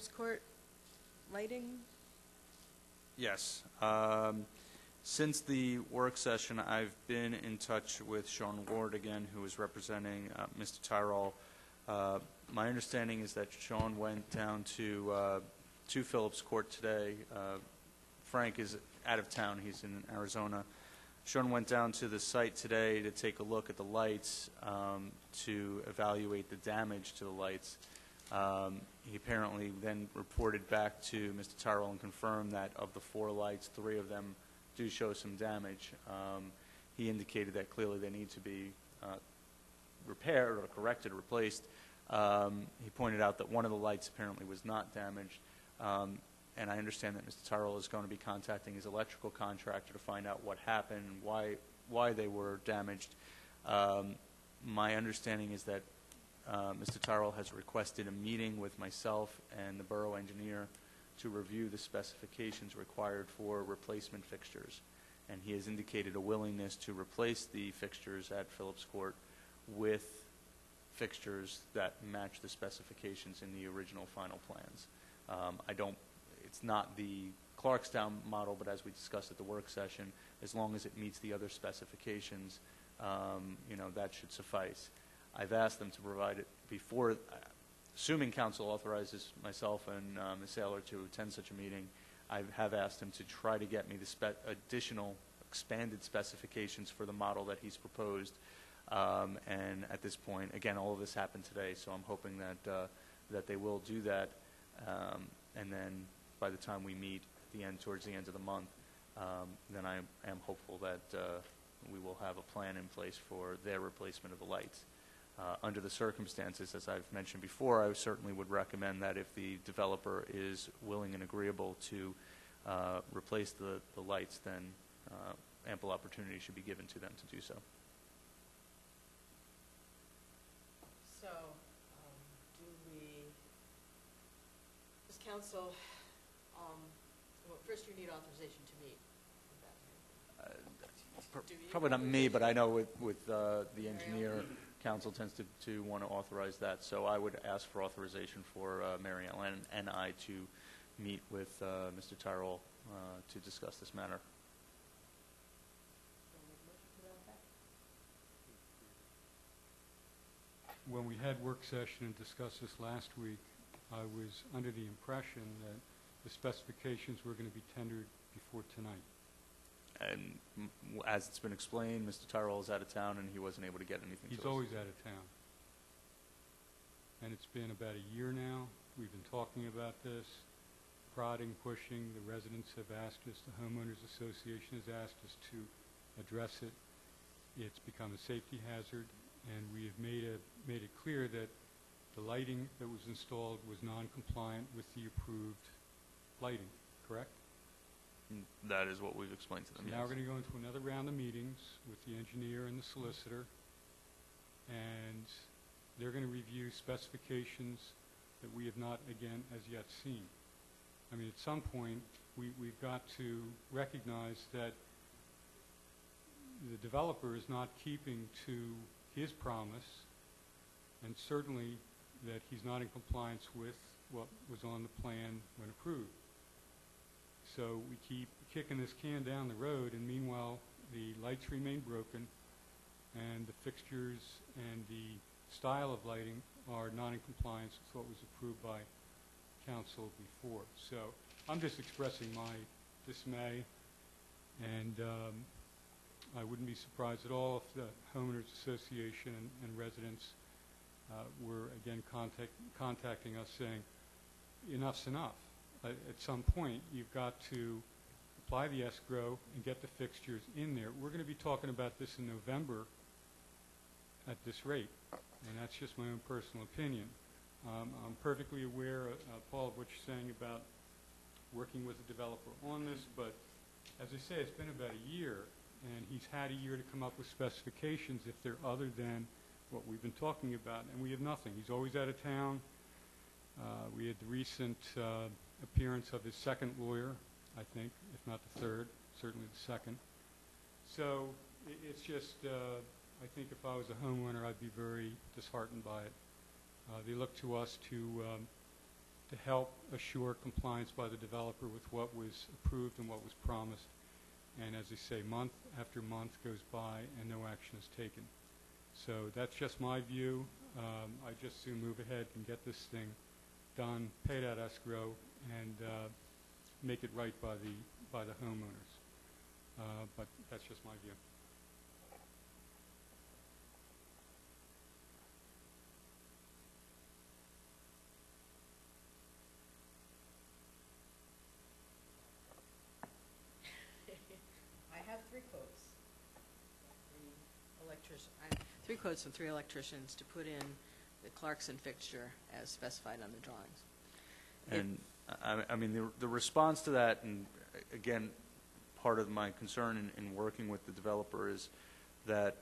Phillips Court lighting? Yes. Since the work session, I've been in touch with Sean Ward again, who is representing Mr. Tyrol. My understanding is that Sean went down to Phillips Court today. Frank is out of town. He's in Arizona. Sean went down to the site today to take a look at the lights, to evaluate the damage to the lights. He apparently then reported back to Mr. Tyrol and confirmed that of the 4 lights, 3 of them do show some damage. He indicated that clearly they need to be repaired or corrected or replaced. He pointed out that one of the lights apparently was not damaged. And I understand that Mr. Tyrol is going to be contacting his electrical contractor to find out what happened and why they were damaged. My understanding is that Mr. Tyrol has requested a meeting with myself and the borough engineer to review the specifications required for replacement fixtures. And he has indicated a willingness to replace the fixtures at Phillips Court with fixtures that match the specifications in the original final plans. It's not the Clarkstown model, but as we discussed at the work session, as long as it meets the other specifications, that should suffice. I've asked them to provide it before, assuming council authorizes myself and Ms. Saylor to attend such a meeting. I have asked him to try to get me the additional expanded specifications for the model that he's proposed. And at this point, again, all of this happened today, so I'm hoping that they will do that. And then by the time we meet towards the end of the month, then I am hopeful that we will have a plan in place for their replacement of the lights. Under the circumstances, as I've mentioned before, I certainly would recommend that if the developer is willing and agreeable to replace the lights, then ample opportunity should be given to them to do so. So, does council, well, first you need authorization to meet with that. Probably not me, but I know with the engineer, council tends to want to authorize that. So I would ask for authorization for Mary Ellen and I to meet with Mr. Tyrol to discuss this matter. When we had work session and discussed this last week, I was under the impression that the specifications were going to be tendered before tonight. And as it's been explained, Mr. Tyrol is out of town and he wasn't able to get anything to us. He's always out of town. And it's been about a year now. We've been talking about this, prodding, pushing. The residents have asked us, the homeowners association has asked us to address it. It's become a safety hazard, and we have made it clear that the lighting that was installed was non-compliant with the approved lighting, correct? That is what we've explained to them. So now we're going to go into another round of meetings with the engineer and the solicitor, and they're going to review specifications that we have not, again, as yet seen. I mean, at some point, we've got to recognize that the developer is not keeping to his promise, and certainly that he's not in compliance with what was on the plan when approved. So we keep kicking this can down the road, and meanwhile, the lights remain broken, and the fixtures and the style of lighting are not in compliance with what was approved by council before. So I'm just expressing my dismay, and I wouldn't be surprised at all if the homeowners association and residents were again contacting us saying, enough's enough. At some point, you've got to apply the escrow and get the fixtures in there. We're going to be talking about this in November at this rate, and that's just my own personal opinion. I'm perfectly aware, Paul, of what you're saying about working with the developer on this, but as I say, it's been about a year, and he's had a year to come up with specifications if they're other than what we've been talking about, and we have nothing. He's always out of town. We had the recent appearance of his second lawyer, I think, if not the third, certainly the second. So it's just, I think if I was a homeowner, I'd be very disheartened by it. They look to us to to help assure compliance by the developer with what was approved and what was promised. And as I say, month after month goes by and no action is taken. So that's just my view. I just soon move ahead and get this thing done, pay that escrow, and make it right by the homeowners. But that's just my view. I have three quotes. Three quotes from three electricians to put in the Clarkson fixture as specified on the drawings. And I mean, the response to that, and again, part of my concern in working with the developer is that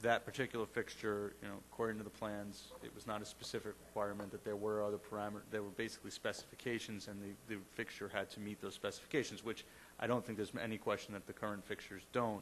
that particular fixture, according to the plans, it was not a specific requirement, that there were other parameters. There were basically specifications, and the fixture had to meet those specifications, which I don't think there's any question that the current fixtures don't.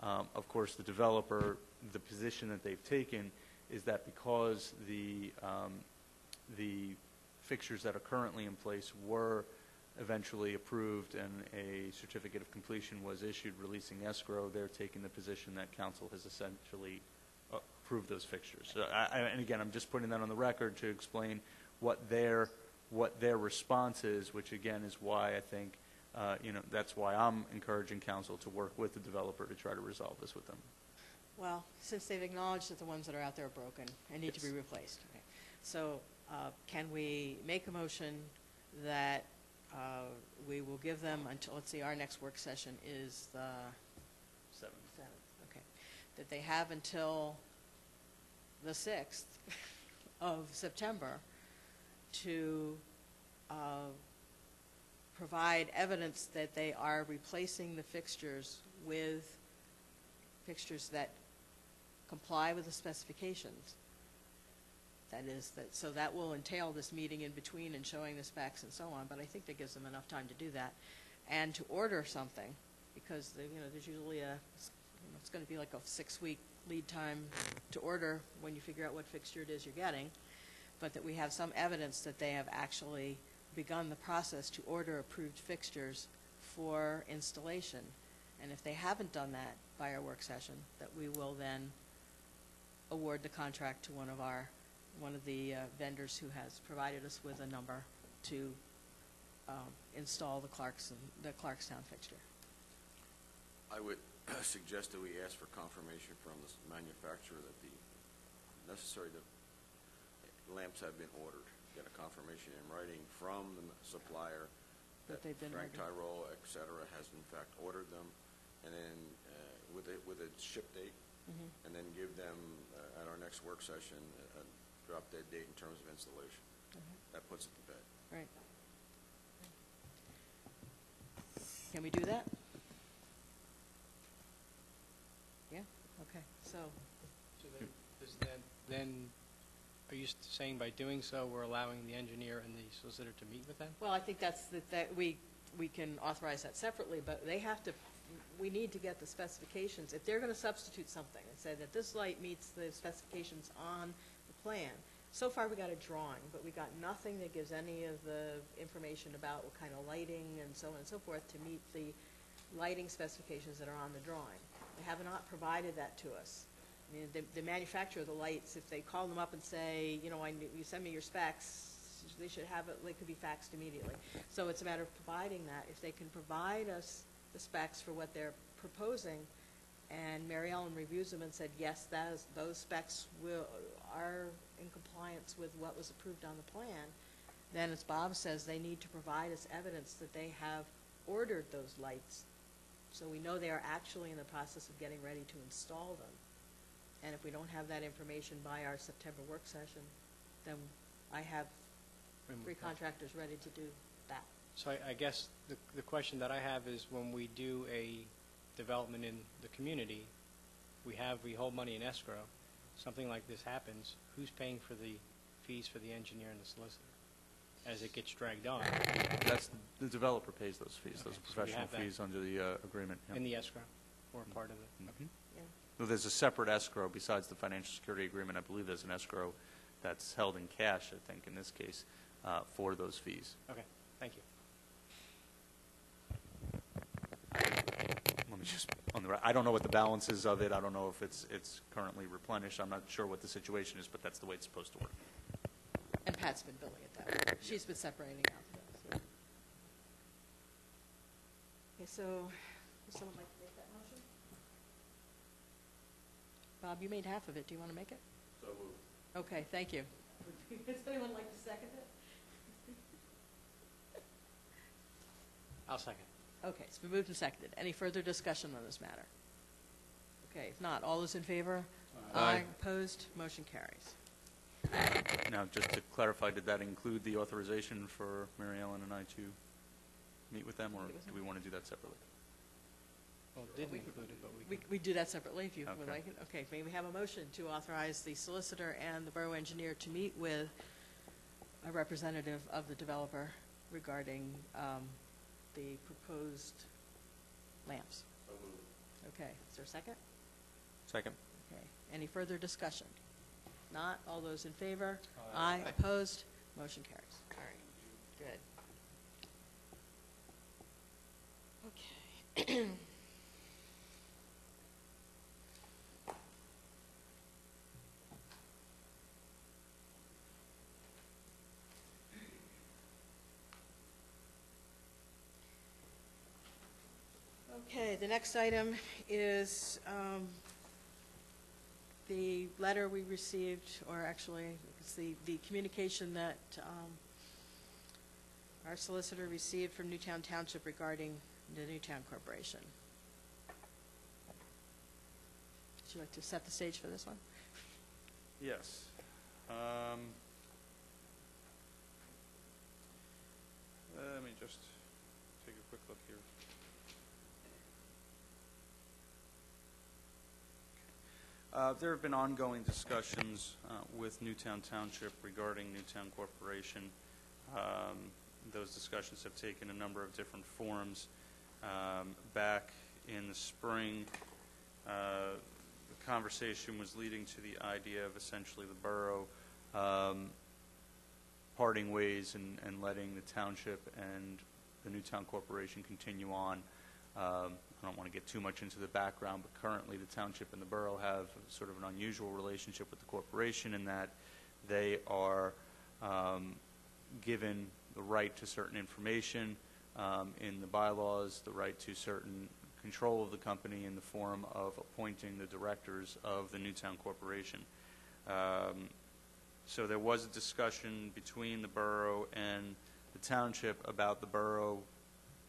Of course, the developer, the position that they've taken is that because the fixtures that are currently in place were eventually approved and a certificate of completion was issued releasing escrow, they're taking the position that council has essentially approved those fixtures. So and again, I'm just putting that on the record to explain what their response is, which again is why I think that's why I'm encouraging council to work with the developer to try to resolve this with them. Well, since they've acknowledged that the ones that are out there are broken and need to be Yes. replaced. Okay. So can we make a motion that we will give them until, let's see, our next work session is the 7. 7th, okay, that they have until the 6th of September to provide evidence that they are replacing the fixtures with fixtures that comply with the specifications. That is, so that will entail this meeting in between and showing the specs and so on, but I think that gives them enough time to do that. And to order something, because there's usually it's going to be like a 6-week lead time to order when you figure out what fixture it is you're getting, but that we have some evidence that they have actually begun the process to order approved fixtures for installation. And if they haven't done that by our work session, that we will then award the contract to one of the vendors who has provided us with a number to install the Clarkstown fixture. I would suggest that we ask for confirmation from the manufacturer that the necessary lamps have been ordered. Get a confirmation in writing from the supplier That they've been Frank ordered. Tyrol, et cetera, has in fact ordered them, and then with a ship date, and then give them at our next work session a drop dead date in terms of installation. That puts it to bed. Right. Can we do that? Yeah, okay, so, So then, are you saying by doing so, we're allowing the engineer and the solicitor to meet with them? well, I think that we can authorize that separately, but we need to get the specifications. If they're going to substitute something and say that this light meets the specifications on the plan, so far we got a drawing, but we got nothing that gives any of the information about what kind of lighting and so on and so forth to meet the lighting specifications that are on the drawing. They have not provided that to us. I mean, the manufacturer of the lights, if they call them up and say, you send me your specs, they should have it, they could be faxed immediately. So it's a matter of providing that. If they can provide us the specs for what they're proposing, and Mary Ellen reviews them and said, yes, those specs are in compliance with what was approved on the plan, then, as Bob says, they need to provide us evidence that they have ordered those lights, so we know they are actually in the process of getting ready to install them. And if we don't have that information by our September work session, then I have three contractors ready to do that. So I guess the question that I have is, when we do a development in the community, we hold money in escrow. Something like this happens, who's paying for the fees for the engineer and the solicitor as it gets dragged on? That's the developer pays those fees. Those Okay, are so we professional have that. fees under the agreement. Yeah. In the escrow, or part of it? Mhm. Yeah. Well, there's a separate escrow besides the financial security agreement. I believe there's an escrow that's held in cash, I think, in this case, for those fees. Okay, thank you. Let me just, I don't know what the balance is of it. I don't know if it's currently replenished. I'm not sure what the situation is, but that's the way it's supposed to work. And Pat's been billing it that way. She's been separating out the bills. Okay, so, would someone like to make that motion? Bob, you made half of it. Do you want to make it? So moved. Okay, thank you. Would anyone like to second it? I'll second. Okay, it's been moved and seconded. Any further discussion on this matter? Okay, if not, all those in favor? Aye. Opposed? Motion carries. Now, just to clarify, did that include the authorization for Mary Ellen and I to meet with them, or Meet with do them. we want to do that separately? Well, it didn't include it, but we can. We do that separately if you would Okay. like it. Okay, may we have a motion to authorize the solicitor and the borough engineer to meet with a representative of the developer regarding the proposed lamps? So moved. Okay, is there a second? Second. Okay, any further discussion? Not, all those in favor? Aye. Aye, opposed? Motion carries. All right, good. Okay. Okay, the next item is the letter we received, or actually, it's the communication that our solicitor received from Newtown Township regarding the Newtown Corporation. Would you like to set the stage for this one? Yes. Let me just take a quick look here. There have been ongoing discussions with Newtown Township regarding Newtown Corporation. Those discussions have taken a number of different forms. Back in the spring, the conversation was leading to the idea of essentially the borough parting ways and letting the township and the Newtown Corporation continue on. I don't want to get too much into the background, but currently the township and the borough have sort of an unusual relationship with the corporation in that they are given the right to certain information in the bylaws, the right to certain control of the company in the form of appointing the directors of the Newtown Corporation. So there was a discussion between the borough and the township about the borough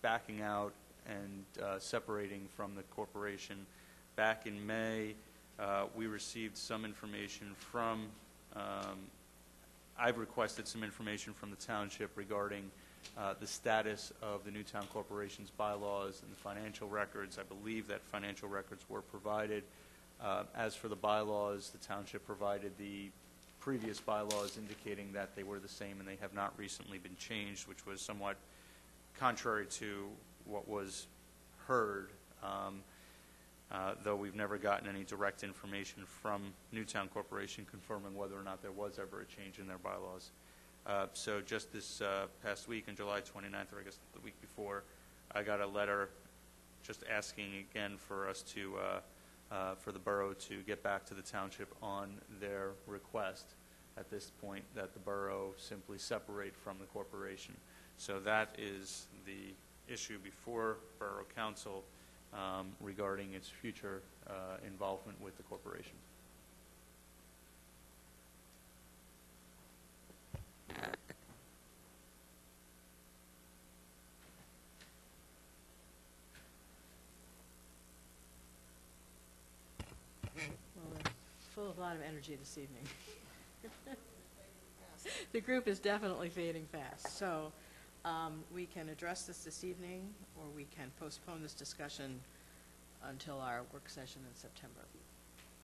backing out and separating from the corporation. Back in May, we received some information from, I've requested some information from the township regarding the status of the Newtown Corporation's bylaws and the financial records. I believe that financial records were provided. As for the bylaws, the township provided the previous bylaws indicating that they were the same and they have not recently been changed, which was somewhat contrary to what was heard, though we've never gotten any direct information from Newtown Corporation confirming whether or not there was ever a change in their bylaws. So just this past week, on July 29th, or I guess the week before, I got a letter just asking again for us to, for the borough to get back to the township on their request at this point that the borough simply separate from the corporation. So that is the issue before Borough Council regarding its future involvement with the corporation. Well, we're full of a lot of energy this evening. The group is definitely fading fast. So we can address this evening, or we can postpone this discussion until our work session in September.